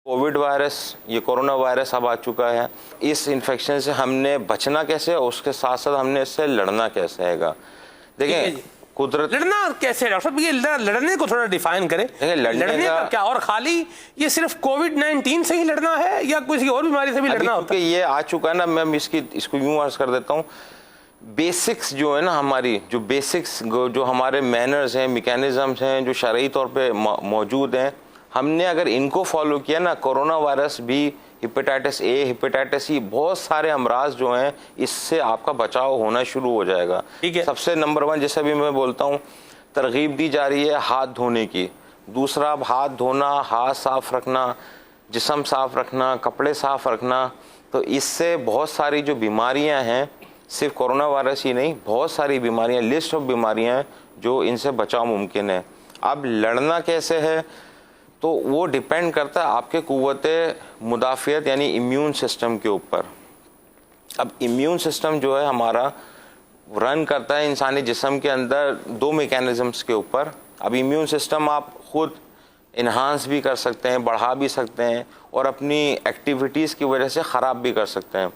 Covid virus, ये corona virus अब आ चुका है। इस इन्फेक्शन से हमने बचना कैसे है, उसके साथ साथ हमने इससे लड़ना कैसे हैगा। देखें कुदरत लड़ना कैसे, डॉक्टर साहब ये लड़ने को थोड़ा डिफाइन करें। लड़ने का क्या, और खाली ये सिर्फ कोविड-19 से ही लड़ना है या किसी और बीमारी से भी लड़ना होता है? ये आ चुका है ना, मैं इसको यूं अर्ज कर देता हूँ। बेसिक्स जो है ना, हमारी जो बेसिक्स जो हमारे मैनर्स हैं, मैकेनिज्म्स हैं, जो शरई तौर पे मौजूद हैं, हमने अगर इनको फॉलो किया ना, कोरोना वायरस भी, हेपेटाइटिस ए, हेपेटाइटिस ई, बहुत सारे अमराज जो हैं, इससे आपका बचाव होना शुरू हो जाएगा। ठीक है। सबसे नंबर 1 जैसे भी मैं बोलता हूँ, तरगीब दी जा रही है हाथ धोने की। दूसरा, हाथ धोना, हाथ साफ रखना, जिस्म साफ रखना, कपड़े साफ रखना। तो इससे बहुत सारी जो बीमारियां हैं, सिर्फ कोरोना वायरस ही नहीं, बहुत सारी बीमारियां, लिस्ट ऑफ बीमारियां हैं जो इनसे बचाव मुमकिन है। अब लड़ना कैसे है, तो वो डिपेंड करता है आपके कुव्वत मुदाफ़ियत यानी इम्यून सिस्टम के ऊपर। अब इम्यून सिस्टम जो है हमारा रन करता है इंसानी जिस्म के अंदर 2 मैकेनिज़म्स के ऊपर। अब इम्यून सिस्टम आप खुद इन्हांस भी कर सकते हैं, बढ़ा भी सकते हैं, और अपनी एक्टिविटीज़ की वजह से ख़राब भी कर सकते हैं।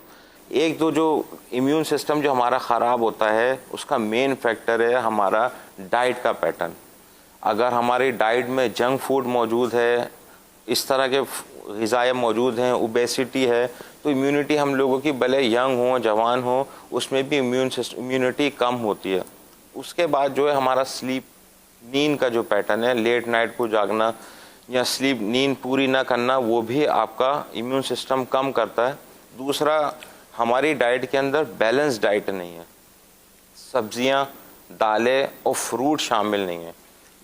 एक तो जो इम्यून सिस्टम जो हमारा ख़राब होता है, उसका मेन फैक्टर है हमारा डाइट का पैटर्न। अगर हमारी डाइट में जंक फूड मौजूद है, इस तरह के ग़िज़ाएँ मौजूद हैं, ओबेसिटी है, तो इम्यूनिटी हम लोगों की भले यंग हो, जवान हो, उसमें भी इम्यूनिटी कम होती है। उसके बाद जो है हमारा स्लीप, नींद का जो पैटर्न है, लेट नाइट को जागना या स्लीप, नींद पूरी ना करना, वो भी आपका इम्यून सिस्टम कम करता है। दूसरा, हमारी डाइट के अंदर बैलेंस डाइट नहीं है, सब्जियां, दालें और फ्रूट शामिल नहीं है।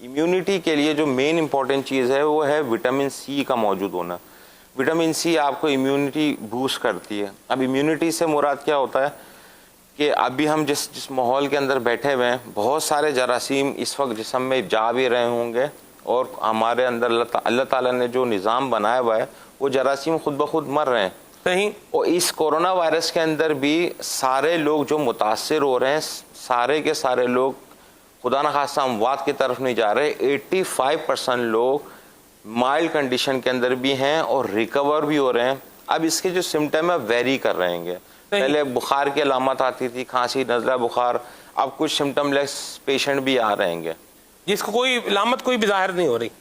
इम्यूनिटी के लिए जो मेन इंपॉर्टेंट चीज़ है वो है विटामिन सी का मौजूद होना। विटामिन सी आपको इम्यूनिटी बूस्ट करती है। अब इम्यूनिटी से मुराद क्या होता है कि अभी हम जिस माहौल के अंदर बैठे हुए हैं, बहुत सारे जरासीम इस वक्त जिस्म में जा भी रहे होंगे, और हमारे अंदर अल्लाह ताला ने जो निज़ाम बनाया हुआ है, वो जरासीम खुद ब खुद मर रहे हैं। सही। और इस कोरोना वायरस के अंदर भी सारे लोग जो मुतासर हो रहे हैं, सारे के सारे लोग खुदा न खास्ता अमवात की तरफ नहीं जा रहे। 85% लोग माइल्ड कंडीशन के अंदर भी हैं और रिकवर भी हो रहे हैं। अब इसके जो सिम्टम है वेरी कर रहेंगे। पहले बुखार की अलामत आती थी, खांसी, नज़ला, बुखार, अब कुछ सिम्टम लेस पेशेंट भी आ रहेंगे जिसको कोई अलामत कोई भी जाहिर नहीं हो रही।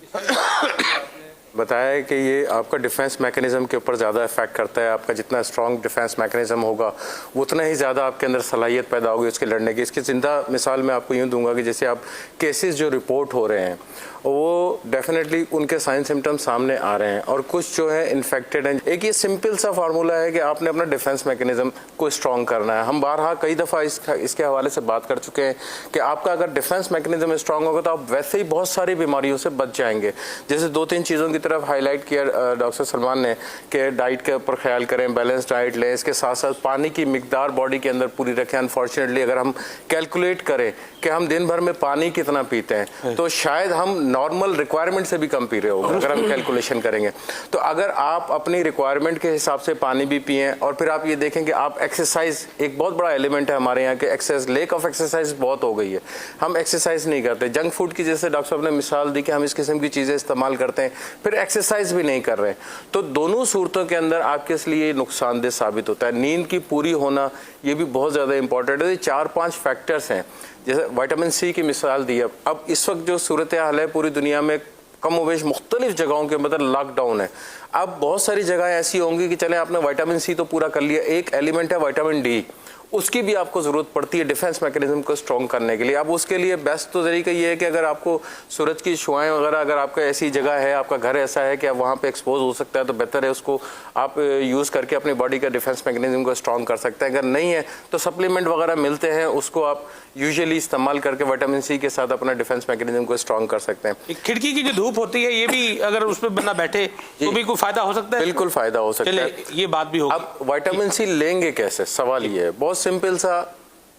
बताया है कि ये आपका डिफेंस मैकेनिज्म के ऊपर ज़्यादा इफेक्ट करता है। आपका जितना स्ट्रॉन्ग डिफेंस मैकेनिज्म होगा, उतना ही ज़्यादा आपके अंदर सलाहियत पैदा होगी उसके लड़ने की। इसकी ज़िंदा मिसाल मैं आपको यूँ दूंगा कि जैसे आप केसेस जो रिपोर्ट हो रहे हैं, वो डेफिनेटली उनके साइन सिम्टम्स सामने आ रहे हैं, और कुछ जो है इन्फेक्टेड हैं। एक ये सिंपल सा फार्मूला है कि आपने अपना डिफेंस मैकेनिज्म को स्ट्रॉन्ग करना है। हम बारहा कई दफ़ा इसके हवाले से बात कर चुके हैं कि आपका अगर डिफेंस मैकेनिज्म स्ट्रॉन्ग होगा तो आप वैसे ही बहुत सारी बीमारियों से बच जाएंगे। जैसे 2-3 चीज़ों की तरफ हाईलाइट किया डॉक्टर सलमान ने कि डाइट के ऊपर ख्याल करें, बैलेंस डाइट लें, इसके साथ साथ पानी की मिकदार बॉडी के अंदर पूरी रखें। अनफॉर्चुनेटली अगर हम कैलकुलेट करें कि हम दिन भर में पानी कितना पीते हैं, तो शायद हम नॉर्मल रिक्वायरमेंट से भी कम पी रहे होंगे अगर हम कैलकुलेशन करेंगे। तो अगर आप अपनी रिक्वायरमेंट के हिसाब से पानी भी पिएं, और फिर आप ये देखें कि आप एक्सरसाइज, एक बहुत बड़ा एलिमेंट है हमारे यहाँ के एक्सरसाइज, लेक ऑफ एक्सरसाइज बहुत हो गई है, हम एक्सरसाइज नहीं करते। जंक फूड की जैसे डॉक्टर साहब ने मिसाल दी कि हम इस किस्म की चीज़ें इस्तेमाल करते हैं, फिर एक्सरसाइज भी नहीं कर रहे हैं, तो दोनों सूरतों के अंदर आपके लिए नुकसानदेह साबित होता है। नींद की पूरी होना ये भी बहुत ज़्यादा इंपॉर्टेंट है। 4-5 फैक्टर्स हैं, जैसे विटामिन सी की मिसाल दी। अब इस वक्त जो सूरत हाल है पूरी दुनिया में, कम वेश मुख्तलिफ जगहों के मतलब लॉकडाउन है। अब बहुत सारी जगह ऐसी होंगी कि चले आपने विटामिन सी तो पूरा कर लिया, एक एलिमेंट है विटामिन डी, उसकी भी आपको ज़रूरत पड़ती है डिफेंस मैकेनिज्म को स्ट्रॉन्ग करने के लिए। अब उसके लिए बेस्ट तो तरीका ये है कि अगर आपको सूरज की शुआएं वगैरह, अगर आपका ऐसी जगह है, आपका घर ऐसा है कि आप वहाँ पे एक्सपोज हो सकता है, तो बेहतर है उसको आप यूज़ करके अपनी बॉडी का डिफेंस मैकेनिज्म को स्ट्रॉन्ग कर सकते हैं। अगर नहीं है तो सप्लीमेंट वगैरह मिलते हैं, उसको आप यूजुअली इस्तेमाल करके विटामिन सी के साथ अपना डिफेंस मैकेनिज्म को स्ट्रॉन्ग कर सकते हैं। खिड़की की जो धूप होती है, ये भी अगर उस पर बंदा बैठे तो भी कोई फायदा हो सकता है? बिल्कुल फायदा हो सकता है, ये बात भी होगी। अब विटामिन सी लेंगे कैसे, सवाल ये है। बहुत सिंपल सा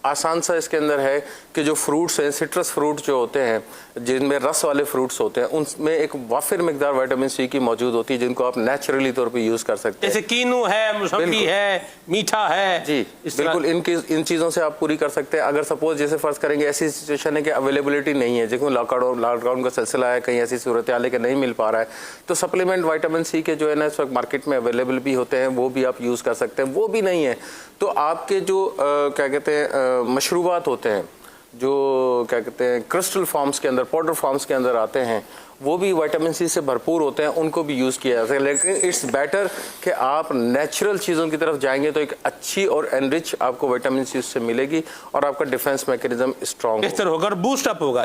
आसान सा इसके अंदर है कि जो फ्रूट्स हैं, सिट्रस फ्रूट जो होते हैं जिनमें रस वाले फ्रूट्स होते हैं, उनमें एक वाफिर मिकदार विटामिन सी की मौजूद होती है, जिनको आप नेचुरली तौर पे यूज कर सकते हैं। जैसे कीनू है, मौसम्बी है, मीठा है। जी बिल्कुल, इन चीज़ों से आप पूरी कर सकते हैं। अगर सपोज जैसे फर्ज करेंगे ऐसी सिचुएशन है कि अवेलेबिलिटी नहीं है, देखो लॉकडाउन का सिलसिला है, कहीं ऐसी सूरत हाल है कि नहीं मिल पा रहा है, तो सप्लीमेंट विटामिन सी के जो है ना इस वक्त मार्केट में अवेलेबल भी होते हैं, वो भी आप यूज़ कर सकते हैं। वो भी नहीं है तो आपके जो क्या कहते हैं मशरूबात होते हैं, जो क्या कहते हैं क्रिस्टल फॉर्म्स के अंदर, पाउडर फॉर्म्स के अंदर आते हैं, वो भी विटामिन सी से भरपूर होते हैं, उनको भी यूज़ किया जा सकता है। लेकिन इट्स बेटर कि आप नेचुरल चीज़ों की तरफ जाएंगे तो एक अच्छी और एनरिच आपको विटामिन सी उससे मिलेगी और आपका डिफेंस मैकेनिज्म स्ट्रॉन्ग बेहतर होगा और बूस्ट अप होगा।